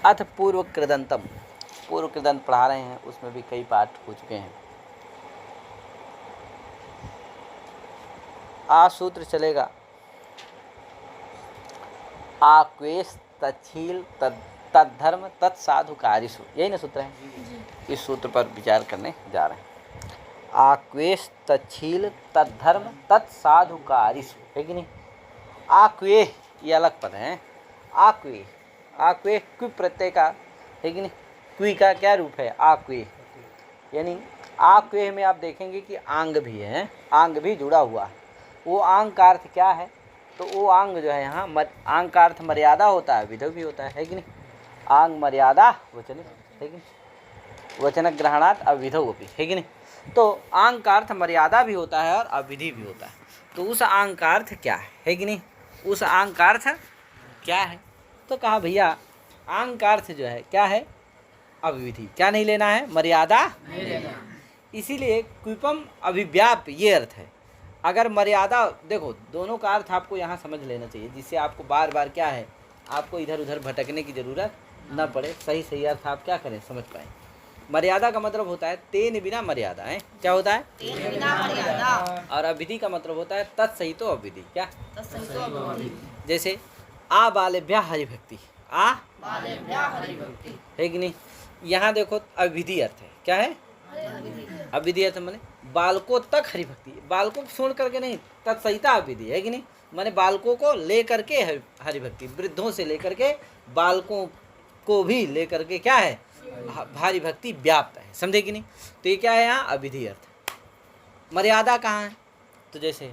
अथ पूर्व कृदंतम, पूर्व कृदंत पढ़ा रहे हैं, उसमें भी कई पाठ हो चुके हैं। आ सूत्र चलेगा आक्वेश तच्छील तद्धर्म तत्साधुकारिषु, यही ना सूत्र है। इस सूत्र पर विचार करने जा रहे हैं। आक्वेश तच्छील तद्धर्म तत्साधुकारिषु, है कि नहीं। आक्वे ये अलग पद है। आक्वे, आक्वे क्वि प्रत्यय का, है कि नहीं। क्वि का क्या रूप है, आक्वे, यानी आक्वे में आप देखेंगे कि आंग भी है, आंग भी जुड़ा हुआ है। वो आंग का अर्थ क्या है, तो वो आंग जो है यहाँ आंग का अर्थ मर्यादा होता है, विधव भी होता है कि नहीं। आंग मर्यादा वचन, है कि नहीं। वचन ग्रहणात् अविधौ अपि, है कि नहीं। तो आंग का अर्थ मर्यादा भी होता है और अविधि भी होता है। तो उस आंग का अर्थ क्या है कि नहीं। उस आंग का अर्थ क्या है, तो कहा भैया आंग का अर्थ जो है क्या है, अविधि। क्या नहीं लेना है, मर्यादा नहीं लेना। इसीलिए क्विपम अभिव्याप्य ये अर्थ है। अगर मर्यादा, देखो दोनों का अर्थ आपको यहाँ समझ लेना चाहिए, जिससे आपको बार बार क्या है, आपको इधर उधर भटकने की जरूरत न पड़े, सही सही अर्थ आप क्या करें, समझ पाए। मर्यादा का मतलब होता है तेन बिना मर्यादा है, क्या होता है, तेन बिना मर्यादा। और अविधि का मतलब होता है तत्सहितो अविधि, क्या तत्सहितो अविधि। जैसे आ बालेभ्यः हरिभक्ति, आ बालेभ्यः हरिभक्ति, है कि नहीं। यहाँ देखो अविधि अर्थ है, क्या है, अविधि अर्थ माने बालकों तक हरिभक्ति, बालकों को छोड़ करके नहीं, तत्सहिता अविधि, है कि नहीं। माने बालकों को लेकर के हरिभक्ति, वृद्धों से लेकर के बालकों को भी लेकर के क्या है, भारी भक्ति व्याप्त है, समझे कि नहीं। तो ये क्या है यहाँ, अविधि अर्थ। मर्यादा कहाँ है, तो जैसे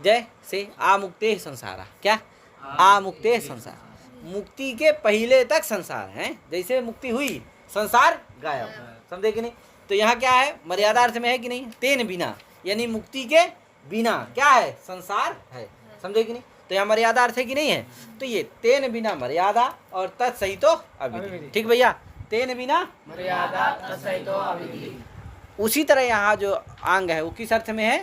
जय से आमुक्ते संसारा, क्या आमुक्ते संसार, मुक्ति के पहले तक संसार है, जैसे मुक्ति हुई संसार गायब, समझे कि नहीं। तो यहाँ क्या है, मर्यादा अर्थ में है कि नहीं, तेन बिना, यानी मुक्ति के बिना क्या है, संसार है, समझे कि नहीं। तो यहाँ मर्यादा अर्थ है कि नहीं है। तो ये तेन बिना मर्यादा और तत्सहितो अविधि, ठीक भैया, तेन बिना मर्यादा तत्सहितो अविधि। उसी तरह यहाँ जो आंग है वो किस अर्थ में है,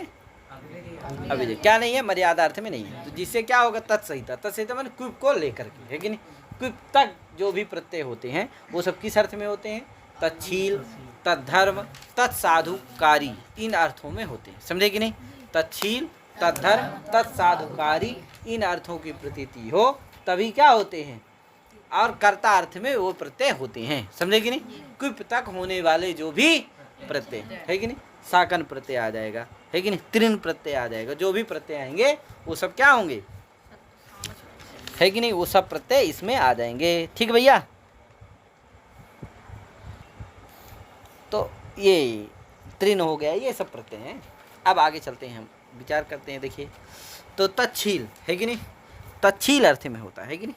अविधि। क्या नहीं है, मर्यादा अर्थ में नहीं है। तो जिससे क्या होगा, तत्सहिता, तत्सहिता मैंने क्विप को लेकर के, है कि नहीं। क्विप तक जो भी प्रत्यय होते हैं वो सब किस अर्थ में होते हैं, तच्छील, तद्धर्म, तत्साधुकारी, इन अर्थों में होते हैं, समझे कि नहीं। तच्छील, तद्धर्म, तत्साधुकारी, इन अर्थों की प्रतीति हो तभी क्या होते हैं, और कर्ता अर्थ में वो प्रत्यय होते हैं, समझे कि नहीं। क्विप तक होने वाले जो भी प्रत्यय, है कि नहीं, साकन प्रत्यय आ जाएगा, है कि नहीं, तृण प्रत्यय आ जाएगा, जो भी प्रत्यय आएंगे वो सब क्या होंगे, है कि नहीं, वो सब प्रत्यय इसमें आ जाएंगे, ठीक भैया। तो ये तृण हो गया, ये सब प्रत्यय हैं। अब आगे चलते हैं, हम विचार करते हैं। देखिए तो तच्छील, है कि नहीं, तच्छील अर्थ में होता है कि नहीं,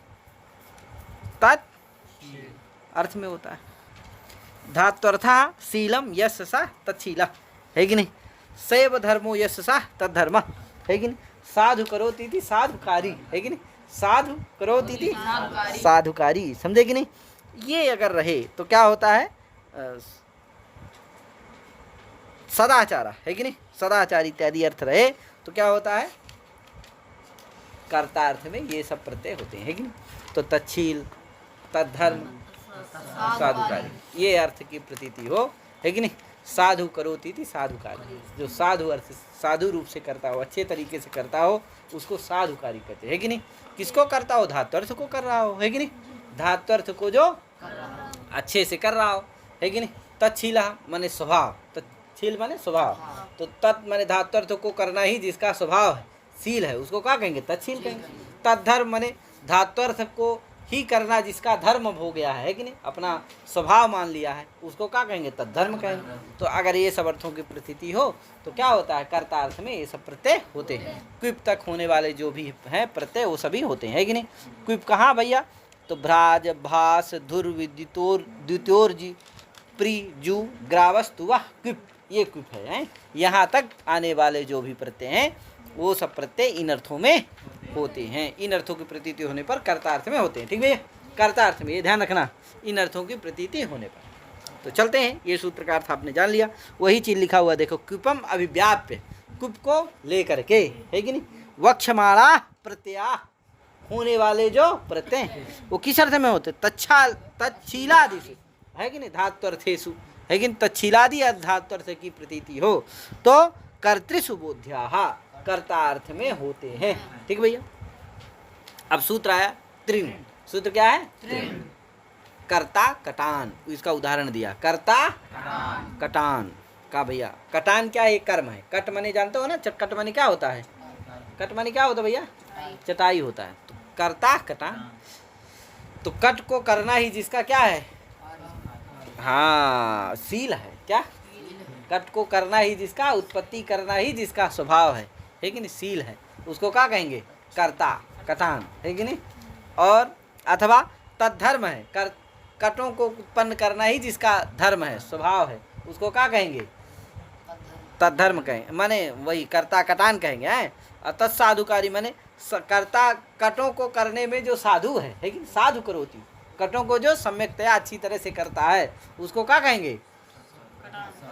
तत् अर्थ में होता है। धात्वर्थः शीलम यस्य सा तच्छीलः, है कि नहीं। सैव धर्मो यस्य सा तद्धर्म, है कि नहीं। साधु करोति इति साधुकारी, है कि नहीं, साधु करोति इति साधुकारी, समझे कि नहीं। ये अगर रहे तो क्या होता है, सदाचार, है कि नहीं, सदाचार इत्यादि अर्थ रहे तो क्या होता है, कर्ता अर्थ में ये सब प्रत्यय होते हैं, है कि नहीं। तो तच्छील, तद्धर्म, साधुकारी, ये अर्थ की प्रतीति हो, है कि नहीं। साधु करोति थी साधुकारी, जो साधु अर्थ, साधु रूप से करता हो, अच्छे तरीके से करता हो, उसको साधुकारी कहते हैं, है कि नहीं। किसको करता हो, धात्वर्थ को कर रहा हो, है कि नहीं, धात्वर्थ को जो अच्छे से कर रहा हो, है कि नहीं। तच्छीला माने स्वभाव, तच्छील माने स्वभाव, तो तत् माने धात्वर्थ को करना ही जिसका स्वभाव है, शील है, उसको क्या कहेंगे, तच्छील कहेंगे। तद्धर्म माने धात्वर्थ को ही करना जिसका धर्म हो गया है कि नहीं, अपना स्वभाव मान लिया है, उसको क्या कहेंगे, तद्धर्म कहेंगे। तो अगर ये सब अर्थों की प्रतीति हो तो क्या होता है, कर्ता अर्थ में ये सब प्रत्यय होते हैं। क्विप तक होने वाले जो भी हैं प्रत्यय वो सभी होते हैं, है कि नहीं। क्विप कहाँ भैया, तो भ्राज, भास, धुर, विद्युतोर, द्वितोर्जी, प्री, जू, ग्रावस्तु, वह क्विप, ये क्विप है। यहाँ तक आने वाले जो भी प्रत्यय हैं वो सब प्रत्यय इन अर्थों में होते हैं। इन अर्थों की प्रतीति होने पर कर्तार्थ में होते हैं, ठीक भैया, कर्तार्थ में, ये ध्यान रखना, इन अर्थों की प्रतीति होने पर। तो चलते हैं, ये सूत्र का अर्थ आपने जान लिया। वही चीज लिखा हुआ देखो, क्विपम अभिव्याप्य, क्विप को लेकर के, है कि नहीं। वक्षमाणा प्रत्यया होने वाले जो प्रत्यय वो किस अर्थ में होते? तच्छीलादि से, है कि नहीं, धातु अर्थेषु, है कि नहीं, तच्छीलादि धातु अर्थ की प्रतीति हो तो कर्तृसु बोध्याः कर्ता अर्थ में होते हैं। ठीक भैया। अब सूत्र आया त्रिन। सूत्र क्या है? त्रिन। कर्ता कटान, इसका उदाहरण दिया, कर्ता कटान का। भैया कटान क्या है? कर्म है। कट मने जानते हो ना, कट मने क्या होता है? कट मने क्या होता है भैया? चटाई होता है। तो कर्ता कटान, तो कट को करना ही जिसका क्या है? हाँ, शील है। क्या? कट को करना ही जिसका, उत्पत्ति करना ही जिसका स्वभाव है कि नहीं, शील है, उसको क्या कहेंगे? कर्ता कटान, है कि नहीं। और अथवा तद्धर्म है, कटों को उत्पन्न करना ही जिसका धर्म है, स्वभाव है, उसको क्या कहेंगे? तद्धर्म कहेंगे, माने वही कर्ता कटान कहेंगे। हैं तत्साधुकारी माने कर्ता कटों को करने में जो साधु है कि साधु करोति, कटों को जो सम्यकतया अच्छी तरह से करता है उसको क्या कहेंगे?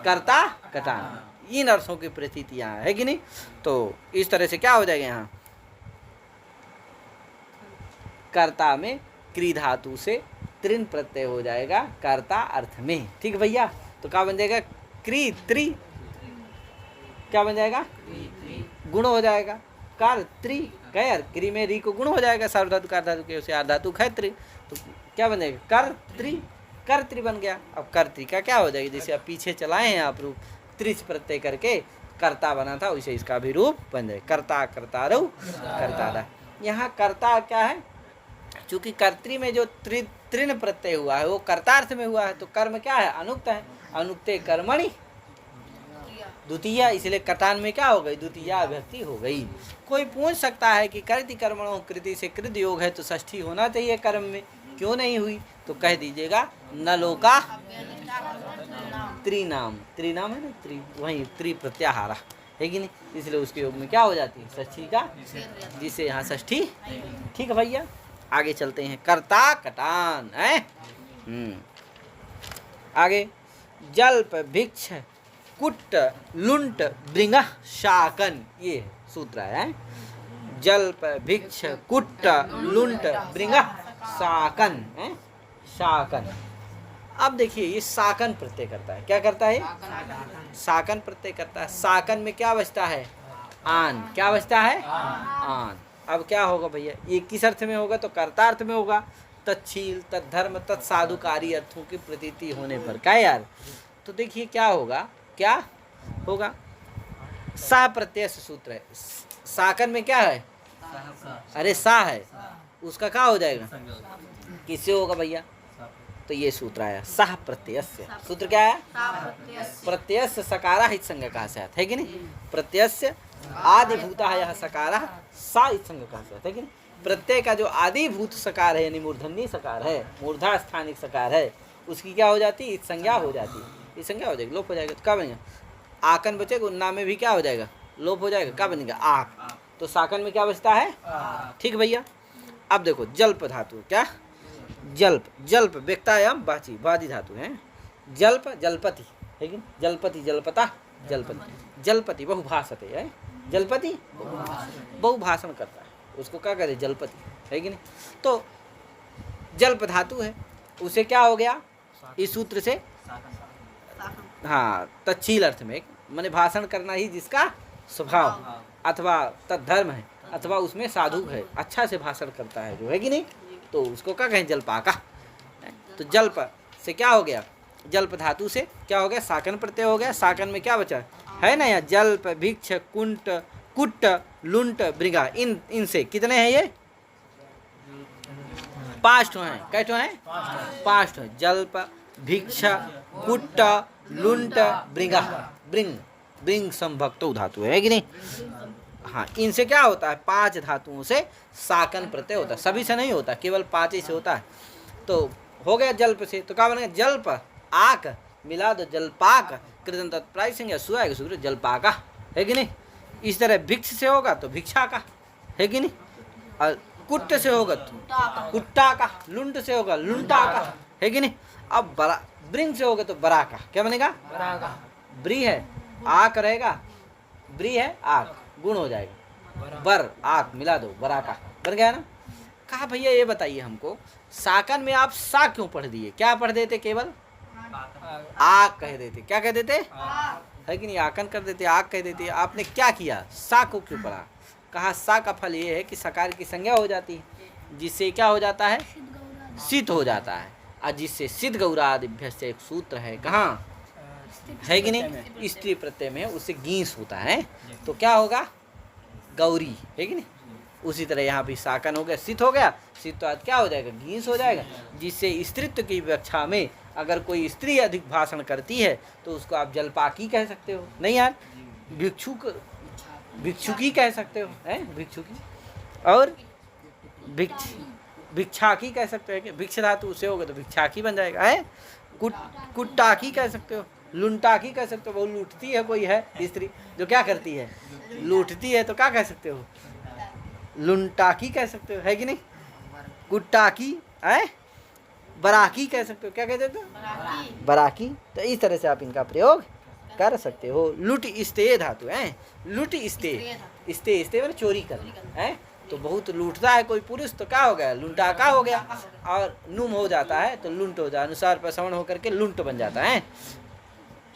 कर्ता कटान। इन अर्थों की प्रतीति यहाँ है कि नहीं। तो इस तरह से क्या हो जाएगा यहाँ? कर्ता में क्री धातु से त्रिन प्रत्यय हो जाएगा कर्ता अर्थ में। ठीक भैया। तो क्या बन जाएगा? क्री त्रि, क्या बन जाएगा? गुण हो जाएगा। कर त्रि कैर, क्री में री को गुण हो जाएगा, सार्वधातु कार धातु के उसे आर्धातु खैत्री, तो क्या बन जाएगा? कर त्रि, कर्तृ बन गया। अब कर्तृ का क्या हो जाएगा? जैसे आप पीछे चलाए हैं आप रूप, त्रिच प्रत्यय करके कर्ता बना था, वैसे इसका भी रूप बन जाए, कर्ता कर्तारौ कर्तारा। यहाँ कर्ता क्या है? चूंकि कर्तृ में जो त्रिन प्रत्यय हुआ है वो कर्तार्थ में हुआ है, तो कर्म क्या है? अनुक्त है। अनुक्ते कर्मणि द्वितीया, इसलिए कटान में क्या हो गई? द्वितीया विभक्ति हो गई। कोई पूछ सकता है कि कर्ति कर्मणों कृति से कृत योग है तो षष्ठी होना चाहिए कर्म में, क्यों नहीं हुई? तो कह दीजिएगा न लोका त्रिनाम, त्रिनाम है ना, त्रि, वही त्रि प्रत्याहारा, है कि नहीं, इसलिए उसके योग में क्या हो जाती है? षष्ठी का, जिसे यहाँ षष्ठी। ठीक है भैया, आगे चलते हैं। कर्ता कटान है। आगे जल्प भिक्ष कुट लुंट भृंग शाकन, ये सूत्र है। जल्प भिक्ष कुट लुंट भृंग शाकन है, शाकन। अब देखिए ये शाकन प्रत्यय करता है। क्या करता है? शाकन प्रत्यय करता है। शाकन में क्या बचता है? आन। क्या बचता है? आन। अब क्या होगा भैया? ये किस अर्थ में होगा? तो कर्तार्थ में होगा। तत्शील तत्धर्म तत्साधुकारी अर्थों की प्रतीति होने पर क्या यार? तो देखिए क्या होगा, क्या होगा? सा प्रत्यय सूत्र है। शाकन में क्या है? अरे सा है, उसका क्या हो जाएगा? किससे होगा भैया? तो ये सूत्र आया सह प्रत्ययस्य। सूत्र क्या है? प्रत्ययस्य सकारा हित संज्ञा कहा से है कि नहीं? प्रत्ययस्य आदिभूता यह सकारा सा हित संज्ञा कहा से है कि नहीं? प्रत्यय का जो आदिभूत सकार है, यानी मूर्धन्य सकार है, मूर्धा स्थानिक सकार है, उसकी क्या हो जाती है? इस संज्ञा हो जाती है। इस संज्ञा हो जाएगी, लोप हो जाएगा। तो क्या बनेगा? आकन बचेगा, उन्ना में भी क्या हो जाएगा? लोप हो जाएगा। क्या बनेगा? आक। तो साकन में क्या बचता है? ठीक भैया। अब देखो जल्प धातु, क्या? जल्प, जल्प व्यक्तायाम बाची, बादी धातु है। जल्प जलपति, है कि जलपति जलपता जलपति, जलपति बहुभाषते है। जलपति बहुभाषण करता है, उसको क्या कहते? जलपति, है कि नहीं? तो जल्प धातु है, उसे क्या हो गया इस सूत्र से? हाँ, तत्शील अर्थ में, माने भाषण करना ही जिसका स्वभाव अथवा तद्धर्म है, अथवा उसमें साधु है, अच्छा से भाषण करता है जो, है कि नहीं? तो उसको क्या कहें? जल्पाका। तो जल्प से क्या हो गया? जल्प धातु से क्या हो गया? साकन प्रत्यय हो गया। साकन में क्या बचा है ना यहाँ? जल्प भिक्ष कुंट कुट लुंट भृंगा, इनसे कितने हैं ये? 5 ठो हैं। कै ठो हैं? 5 ठो। जल्प भिक्ष कुट लुंट भृंगा, ब्रिंग ब्रिंग संभक्तो धातु है कि नहीं? हाँ, इनसे क्या होता है? 5 धातुओं से साकन प्रत्यय होता है। सभी से नहीं होता, केवल 5 ही से होता है। तो हो गया जल्प से, तो क्या बनेगा? जल्प आक मिला दो जलपाक, कृतन तत्प्राय संज्ञा सुआएगा सूत्र जलपाका, है कि नहीं? इस तरह भिक्ष से होगा तो भिक्षा का, है कि नहीं? और कुट्ट से होगा तो कुट्टा का, लुंट से होगा लुंटा का, है कि नहीं? अब बरा ब्रिंग से होगा तो बरा का। क्या बनेगा? बरा का। ब्री है, आक रहेगा, ब्री है आक, गुण हो जाएगा, बर आक मिला दो बरा का, बन गया ना? कहा भैया ये बताइए हमको, साकन में आप सा क्यों पढ़ दिए? क्या पढ़ देते? केवल आग कह देते। क्या कह देते? है कि नहीं? आकन कर देते, आग कह देते। आपने क्या किया? सा को क्यों पढ़ा? कहा सा का फल ये है कि सकार की संज्ञा हो जाती है, जिससे क्या हो जाता है? सिद्ध हो जाता है। और जिससे सिद्ध गौरादिभ्य से एक सूत्र है, कहाँ है कि नहीं? स्त्री प्रत्यय में उससे गीस होता है, तो क्या होगा? गौरी, है कि नहीं? उसी तरह यहाँ भी साकन हो गया, सिद्ध हो गया। सिद्ध तो आज क्या हो जाएगा? गीस हो जाएगा, जिससे स्त्रीत्व की व्याख्या में अगर कोई स्त्री अधिक भाषण करती है तो उसको आप जलपाकी कह सकते हो। नहीं यार, भिक्षुकी कह सकते हो, है भिक्षुकी। और भिक्षाकी कह सकते हो कि भिक्ष धातु उसे होगा तो भिक्षाकी बन जाएगा, है। कुट्टाकी कह सकते हो, लुंटाकी कह सकते हो। वो लूटती है, कोई है स्त्री जो क्या करती है? लूटती है, तो क्या कह सकते हो? लुंटाकी कह सकते हो, है कि नहीं? कुट्टाकी, है। बराकी कह सकते हो। क्या कहते हो? बराकी। तो इस तरह से आप इनका प्रयोग कर सकते हो। लुट स्ते धातु है, लुट स्ते, स्ते स्ते मतलब चोरी करना, है। तो बहुत लूटता है कोई पुरुष तो क्या हो गया? लुंटाका हो गया। और नुम हो जाता है तो लुंट हो जाता है, अनुसार पर श्रवण होकर के लुंट बन जाता है।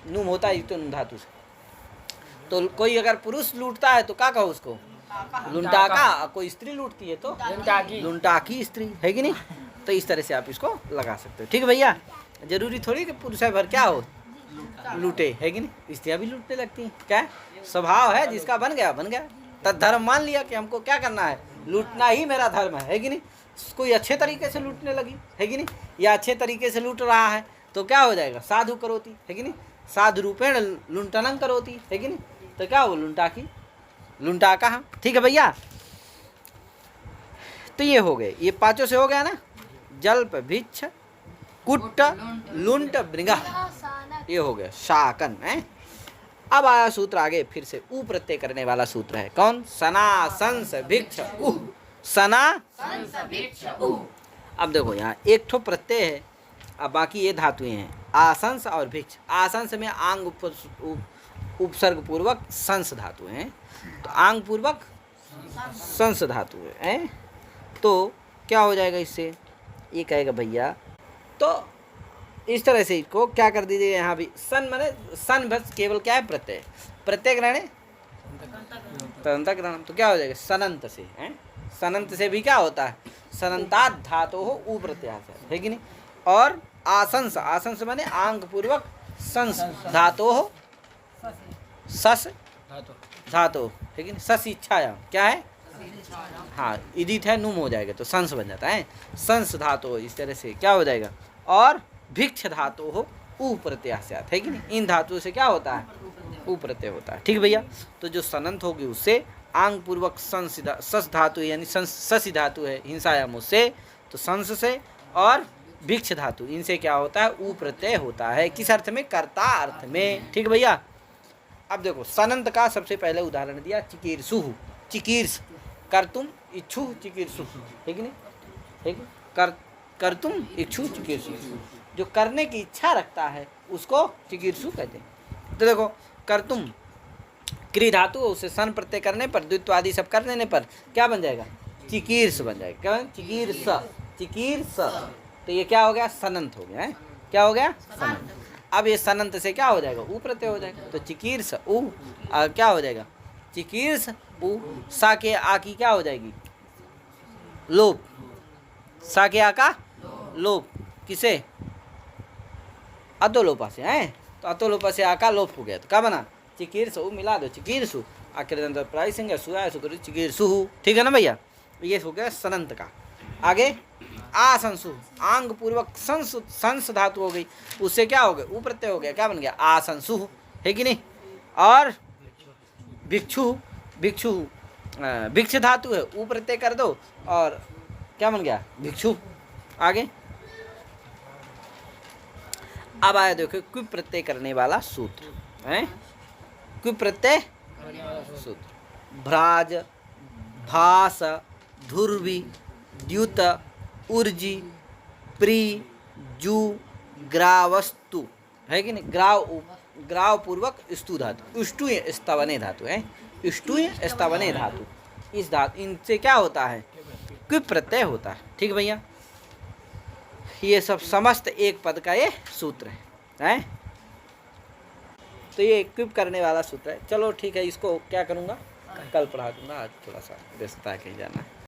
नुम होता है तो नुम धातु से। तो कोई अगर पुरुष लूटता है तो क्या कहो उसको? लुंटाका। कोई स्त्री लूटती है तो लुंटाकी स्त्री, है कि नहीं? तो इस तरह से आप इसको लगा सकते हो। ठीक है भैया, जरूरी थोड़ी कि पुरुष भर क्या हो लूटे, है कि नहीं? स्त्रियाँ भी लूटने लगती हैं। क्या स्वभाव है, जिसका बन गया बन गया। तब धर्म मान लिया कि हमको क्या करना है? लूटना ही मेरा धर्म है कि नहीं? कोई अच्छे तरीके से लूटने लगी, है कि नहीं? या अच्छे तरीके से लूट रहा है तो क्या हो जाएगा? साधु करोती, है कि नहीं? साधु रूपेण लुंटनं करोती, है कि नहीं? तो क्या हो? लुंटाकी, लुंटाका। ठीक है भैया, तो ये हो गए, ये पांचों से हो गया ना। जल्प, भिक्ष, कुट्ट, लुंट, भृंगा, ये हो गया शाकन, है। अब आया सूत्र आगे फिर से ऊ प्रत्यय करने वाला सूत्र है। कौन? सना संस भिक्ष उह। सना संस उह। अब देखो यहाँ एक ठो प्रत्यय है, अब बाकी ये धातुएं हैं, आसंस और भिक्ष। आसंस में आंग उपसर्ग पूर्वक संस धातु हैं, तो आंग पूर्वक संस धातु है। तो क्या हो जाएगा इससे? ये कहेगा भैया, तो इस तरह से इसको क्या कर दीजिए, यहाँ भी सन माने सन बस केवल क्या है? प्रत्यय, प्रत्यय ग्रहण तदंत ग्रहण, तो क्या हो जाएगा? सनंत से, है। सनंत से भी क्या होता है? सनंतात धातु हो ऊ प्रत्यास, है कि नहीं? और आसंस, आसंस माने आंग पूर्वक संस धातु हो सस धातु, है कि नहीं? सस इच्छाया क्या है? हाँ, इदित है, नुम हो जाएगा तो संस बन जाता है। संस धातु इस तरह से क्या हो जाएगा? और भिक्ष धातु हो ऊ प्रत्यास्यात, है कि नहीं? इन धातुओं से क्या होता है? ऊ प्रत्यय होता है। ठीक भैया, तो जो सनंत होगी उससे आंग पूर्वक सस धातु यानी ससी धातु है हिंसायाम, उससे तो संस से, और भिक्ष धातु इनसे क्या होता है? ऊ प्रत्यय होता है। किस अर्थ में? कर्ता अर्थ में। ठीक भैया, अब देखो सनंत का सबसे पहले उदाहरण दिया चिकीर्षु, चिकीर्ष कर्तुम इच्छु चिकीर्षु, है कि नहीं? है कि कर्तुम इच्छु चिकीर्षु, जो करने की इच्छा रखता है उसको चिकीर्षु कहते हैं। तो देखो कर्तुम क्री धातु, उसे सन प्रत्यय करने पर, द्वित्व आदि सब कर देने पर क्या बन जाएगा? चिकीर्ष बन जाएगा। क्या? चिकीर्ष, चिकीर्ष। तो ये क्या हो गया? सनंत हो गया, है। क्या हो गया? सनंत। अब ये सनंत से क्या हो जाएगा? ऊ प्रत्यय हो जाएगा, तो चिकीर्ष ऊ क्या हो जाएगा? चिकीर्ष ऊ। सा के आ की क्या हो जाएगी? लोप। सा के आ का लोप, किसे? अधोलोपा से, है। तो अधोलोपा से आ का लोप हो गया, तो क्या बना? चिकीर्षु, मिला दो चिकीर्षु, आखिर प्राइसिंग सुया सुकर चिकीर्षु। ठीक है ना भैया? ये हो गया सनंत का। आगे आसंसु, आंग पूर्वक संस धातु हो गई, उससे क्या हो गया? ऊ प्रत्यय हो गया, क्या बन गया? आसंसु, है कि नहीं? और भिक्षु, भिक्षु भिक्ष धातु है, ऊ प्रत्यय कर दो और क्या बन गया? भिक्षु। आगे अब आया देखो क्विप प्रत्यय करने वाला सूत्र है। क्विप प्रत्यय सूत्र, भ्राज, भास, धुर्वी, द्युत, ऊर्जी, प्री, जू, ग्रावस्तु, है कि नहीं? ग्राव पूर्वक स्तु धातु, उष्टुय स्तवने धातु है, उष्टुय स्तवने धातु। इस धातु इनसे क्या होता है? क्विप प्रत्यय होता है। ठीक है भैया, ये सब समस्त एक पद का ये सूत्र है, तो ये इक्विप करने वाला सूत्र है। चलो ठीक है, इसको क्या करूँगा, कल पढ़ा दूंगा, आज थोड़ा सा व्यस्तता कहीं जाना है।